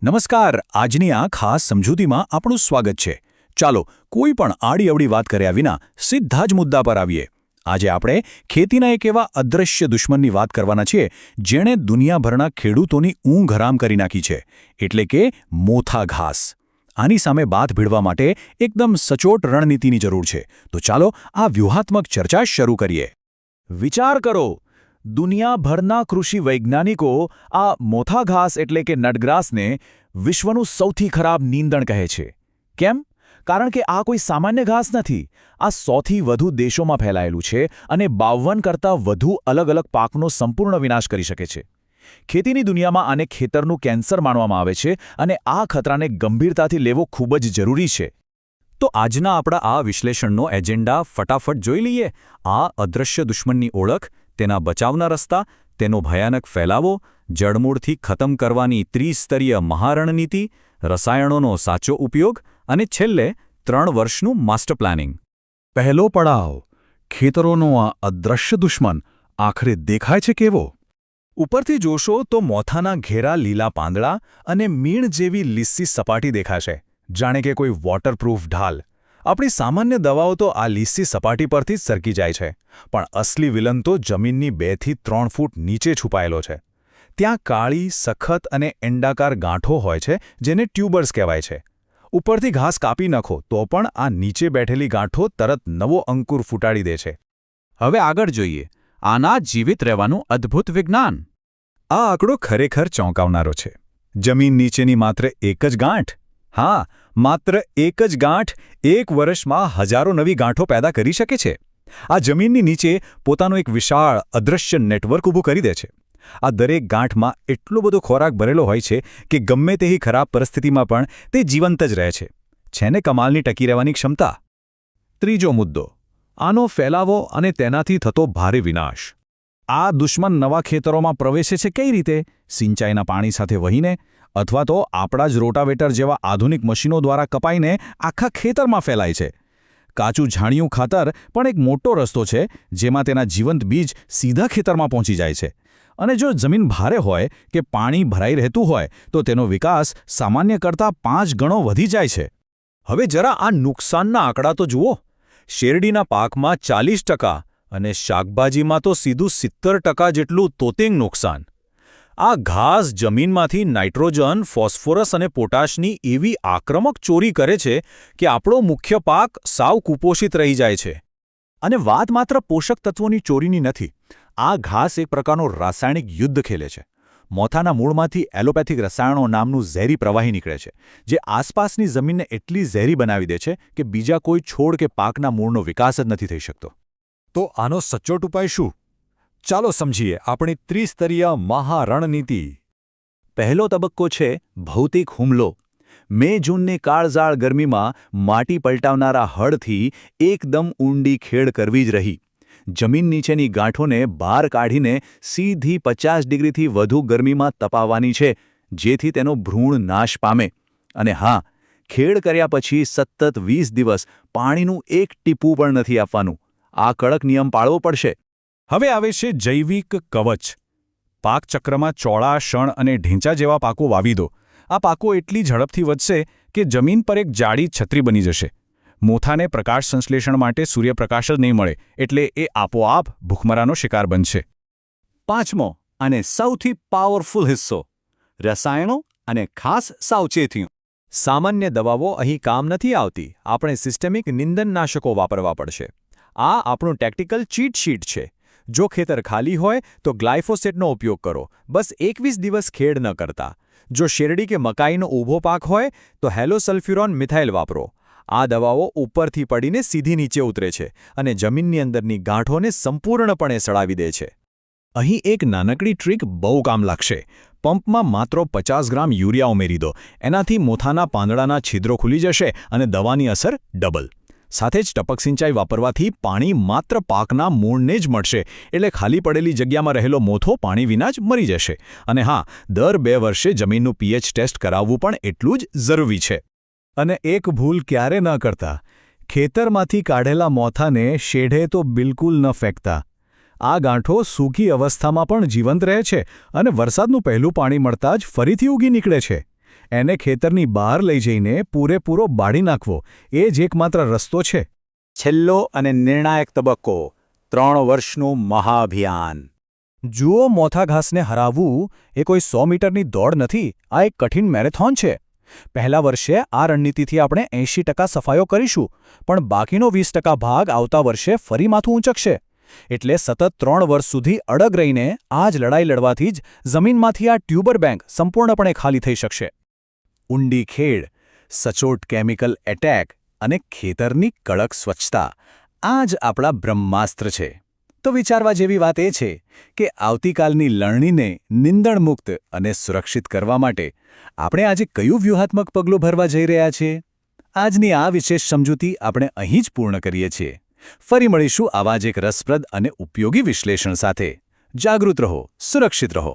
નમસ્કાર. આજની આ ખાસ સમજૂતીમાં આપણું સ્વાગત છે. ચાલો કોઈ પણ આડીઅવળી વાત કર્યા વિના સીધા જ મુદ્દા પર આવીએ. આજે આપણે ખેતીના એક એવા અદૃશ્ય દુશ્મનની વાત કરવાના છીએ જેણે દુનિયાભરના ખેડૂતોની ઊંઘ હરામ કરી નાખી છે, એટલે કે મોથા ઘાસ. આની સામે બાથ ભીડવા માટે એકદમ સચોટ રણનીતિની જરૂર છે. તો ચાલો આ વ્યૂહાત્મક ચર્ચા શરૂ કરીએ. વિચાર કરો, દુનિયાભરના કૃષિ વૈજ્ઞાનિકો આ મોથા ઘાસ એટલે કે નટગ્રાસને વિશ્વનું સૌથી ખરાબ નીંદણ કહે છે. કેમ? કારણ કે આ કોઈ સામાન્ય ઘાસ નથી. આ 100થી વધુ દેશોમાં ફેલાયેલું છે અને 52 કરતાં વધુ અલગ અલગ પાકનો સંપૂર્ણ વિનાશ કરી શકે છે. ખેતીની દુનિયામાં આને ખેતરનું કેન્સર માનવામાં આવે છે અને આ ખતરાને ગંભીરતાથી લેવો ખૂબ જ જરૂરી છે. તો આજના આપણા આ વિશ્લેષણનો એજન્ડા ફટાફટ જોઈ લઈએ. આ અદૃશ્ય દુશ્મનની ઓળખ, તેના બચાવના રસ્તા, તેનો ભયાનક ફેલાવો, જડમૂળથી ખતમ કરવાની ત્રિસ્તરીય મહારણનીતિ, રસાયણોનો સાચો ઉપયોગ અને છેલ્લે 3 વર્ષનું માસ્ટર પ્લાનિંગ. પહેલો પડાવ, ખેતરોનો આ અદૃશ્ય દુશ્મન આખરે દેખાય છે કેવો? ઉપરથી જોશો તો મોથાના ઘેરા લીલા પાંદડા અને મીણ જેવી લીસી સપાટી દેખાશે, જાણે કે કોઈ વોટરપ્રૂફ ઢાલ. આપણી સામાન્ય દવાઓ તો આ લીસી સપાટી પરથી જ સરકી જાય છે, પણ અસલી વિલન તો જમીનની 2 થી 3 ફૂટ નીચે છુપાયેલો છે. ત્યાં કાળી, સખત અને એંડાકાર ગાંઠો હોય છે જેને ટ્યુબર્સ કહેવાય છે. ઉપરથી ઘાસ કાપી નાખો તો પણ આ નીચે બેઠેલી ગાંઠો તરત નવો અંકુર ફૂટાડી દે છે. હવે આગળ જોઈએ આના જીવિત રહેવાનું અદ્ભુત વિજ્ઞાન. આ આંકડો ખરેખર ચોંકાવનારો છે. જમીન નીચેની માત્ર એક જ ગાંઠ, હા, માત્ર એક જ ગાંઠ 1 વર્ષમાં હજારો નવી ગાંઠો પેદા કરી શકે છે. આ જમીનની નીચે પોતાનું એક વિશાળ અદૃશ્ય નેટવર્ક ઊભું કરી દે છે. આ દરેક ગાંઠમાં એટલો બધો ખોરાક ભરેલો હોય છે કે ગમે તેવી ખરાબ પરિસ્થિતિમાં પણ તે જીવંત જ રહે છે. છે ને કમાલની ટકી રહેવાની ક્ષમતા. ત્રીજો મુદ્દો, આનો ફેલાવો અને તેનાથી થતો ભારે વિનાશ. આ દુશ્મન નવા ખેતરોમાં પ્રવેશે છે કઈ રીતે? સિંચાઈના પાણી સાથે વહીને, અથવા તો આપણા જ રોટાવેટર જેવા આધુનિક મશીનો દ્વારા કપાઈને આખા ખેતરમાં ફેલાય છે. કાચું ઝાડિયું ખાતર પણ એક મોટો રસ્તો છે જેમાં તેના જીવંત બીજ સીધા ખેતરમાં પહોંચી જાય છે. અને જો જમીન ભારે હોય કે પાણી ભરાઈ રહેતું હોય તો તેનો વિકાસ સામાન્ય કરતાં 5 ગણો વધી જાય છે. હવે જરા આ નુકસાનના આંકડા તો જુઓ. શેરડીના પાકમાં 40% અને શાકભાજીમાં તો સીધું 70% જેટલું તોતિંગ નુકસાન. આ ઘાસ જમીનમાંથી નાઇટ્રોજન, ફોસ્ફરસ અને પોટાશની એવી આક્રમક ચોરી કરે છે કે આપણો મુખ્ય પાક સાવ કુપોષિત રહી જાય છે. અને વાત માત્ર પોષક તત્વોની ચોરીની નથી. આ ઘાસ એક પ્રકારનો રાસાયણિક યુદ્ધ ખેલે છે. મોથાના મૂળમાંથી એલોપેથિક રસાયણો નામનું ઝેરી પ્રવાહી નીકળે છે, જે આસપાસની જમીનને એટલી ઝેરી બનાવી દે છે કે બીજા કોઈ છોડ કે પાકના મૂળનો વિકાસ જ નથી થઈ શકતો. તો આનો સચોટ ઉપાય શું? ચાલો સમજીએ આપણી ત્રિસ્તરીય મહારણનીતિ. પહેલો તબક્કો છે ભૌતિક હુમલો. મે-જૂનની કાળઝાળ ગરમીમાં માટી પલટાવનારા હળથી એકદમ ઊંડી ખેડ કરવી જ રહી. જમીન નીચેની ગાંઠોને બહાર કાઢીને સીધી 50 ડિગ્રીથી વધુ ગરમીમાં તપાવવાની છે, જેથી તેનો ભ્રૂણ નાશ પામે. અને હા, ખેડ કર્યા પછી સતત 20 દિવસ પાણીનું એક ટીપું પણ નથી આપવાનું. આ કડક નિયમ પાળવો પડશે. હવે આવે છે જૈવિક કવચ. પાક ચક્રમાં ચોળા, શણ અને ઢેંચા જેવા પાકો વાવી દો. આ પાકો એટલી ઝડપથી વધશે કે જમીન પર એક જાડી છત્રી બની જશે. મોથાને પ્રકાશ સંશ્લેષણ માટે સૂર્યપ્રકાશ જ નહીં મળે, એટલે એ આપોઆપ ભૂખમરાનો શિકાર બનશે. પાંચમો અને સૌથી પાવરફુલ હિસ્સો, રસાયણો અને ખાસ સાવચેતીઓ. સામાન્ય દવાઓ અહીં કામ નથી આવતી. આપણે સિસ્ટેમિક નિંદનનાશકો વાપરવા પડશે. આ આપણું ટેક્ટિકલ ચીટ શીટ છે. જો ખેતર ખાલી હોય તો ગ્લાયફોસેટનો ઉપયોગ કરો, બસ 21 દિવસ ખેડ ન કરતા. જો શેરડી કે મકાઈનો ઊભો પાક હોય તો હેલોસલ્ફ્યુરોન મિથાઇલ વાપરો. આ દવાઓ ઉપરથી પડીને સીધી નીચે ઉતરે છે અને જમીનની અંદરની ગાંઠોને સંપૂર્ણપણે સડાવી દે છે. અહીં એક નાનકડી ટ્રીક બહુ કામ લાગશે. પંપમાં માત્ર 50 ગ્રામ યુરિયા ઉમેરી દો. એનાથી મોથાના પાંદડાના છિદ્રો ખુલી જશે અને દવાની અસર ડબલ. સાથે જ ટપક સિંચાઈ વાપરવાથી પાણી માત્ર પાકના મૂળને જ મળશે, એટલે ખાલી પડેલી જગ્યામાં રહેલો મોથો પાણી વિના જ મરી જશે. અને હા, દર 2 વર્ષે જમીનનું પીએચ ટેસ્ટ કરાવવું પણ એટલું જ જરૂરી છે. અને એક ભૂલ ક્યારે ન કરતા, ખેતરમાંથી કાઢેલા મોથાને શેઢે તો બિલકુલ ન ફેંકતા. આ ગાંઠો સૂકી અવસ્થામાં પણ જીવંત રહે છે અને વરસાદનું પહેલું પાણી મળતાં જ ફરીથી ઉગી નીકળે છે. એને ખેતરની બહાર લઈ જઈને પૂરેપૂરો બાળી નાખવો એ જ એકમાત્ર રસ્તો છે. છેલ્લો અને નિર્ણાયક તબક્કો 3 વર્ષનું મહાઅભિયાન. જુઓ, મોથા ઘાસને હરાવવું એ કોઈ 100 મીટરની દોડ નથી, આ એક કઠિન મેરેથોન છે. પહેલા વર્ષે આ રણનીતિથી આપણે 80% સફાયો કરીશું, પણ બાકીનો 20% ભાગ આવતા વર્ષે ફરી માથું ઊંચકશે. એટલે સતત 3 વર્ષ સુધી અડગ રહીને આ જ લડાઈ લડવાથી જ જમીનમાંથી આ ટ્યુબર બેંક સંપૂર્ણપણે ખાલી થઈ શકશે. ઊંડી ખેડ, સચોટ કેમિકલ એટેક અને ખેતરની કડક સ્વચ્છતા, આ જ આપણા બ્રહ્માસ્ત્ર છે. તો વિચારવા જેવી વાત એ છે કે આવતીકાલની લણણીને નિંદણમુક્ત અને સુરક્ષિત કરવા માટે આપણે આજે કયું વ્યૂહાત્મક પગલું ભરવા જઈ રહ્યા છીએ? આજની આ વિશેષ સમજૂતી આપણે અહીં જ પૂર્ણ કરીએ છીએ. ફરી મળીશું આવા જ એક રસપ્રદ અને ઉપયોગી વિશ્લેષણ સાથે. જાગૃત રહો, સુરક્ષિત રહો.